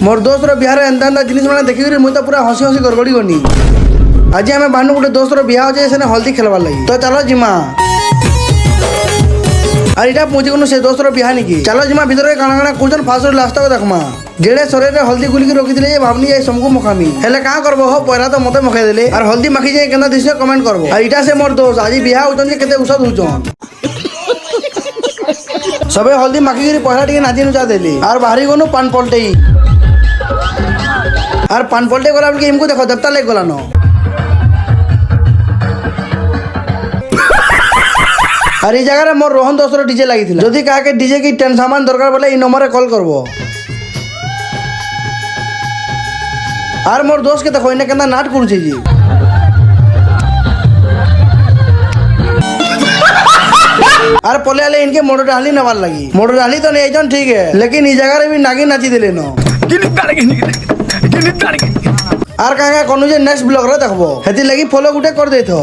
मोर दोस्तर बिहार एंता एंता जिनिस मैंने देखी मुझे तो पूरा हसी हसी गड़गड़ी गनी। आज आम बाहर गोटे दोस्तर बिहा अच्छे से हल्दी खेलवार लगी तो चलो जिमा और इटा पहुंची गलु से दोस्तर बिहा निकी चलो जिमा भीतर काना काना कुछ फास्ट लास्ट तक देखमा जेड़े शरीर में हल्दी गुलिकी रखी ये भावनी ये सबको मखामी हेले का करबो हो पहला तो मते मखाई देले और हल्दी माखी जाए केना दिस कमेंट करबो और इटा से मोर दोस्त आज बिहा होचन जे केते औषध होचन सबे हल्दी माखी गिरी पहला टिके नाची नुचा देली और बाहरी गनु पान पलटे और पान पलटे गला के इनको देखो दत्ता लेग गला न और ये जगह मोर रोहन दोस्तर डीजे लगी जदि कहा के डीजे की टेन सामान दरकार बोले इ नंबर कॉल करबो और मोर दोस्त के देखो इन्हें केना नाट करू जी और पले आले इनके मोटर डाली नवार लगी मोटर डाली तो नहीं जन ठीक है लेकिन इस जगह रे भी नागी नाची दिले न और कहा कोनो जे नेक्स्ट ब्लॉग रे देखबो हेती लगी फॉलो गुटे कर देथो।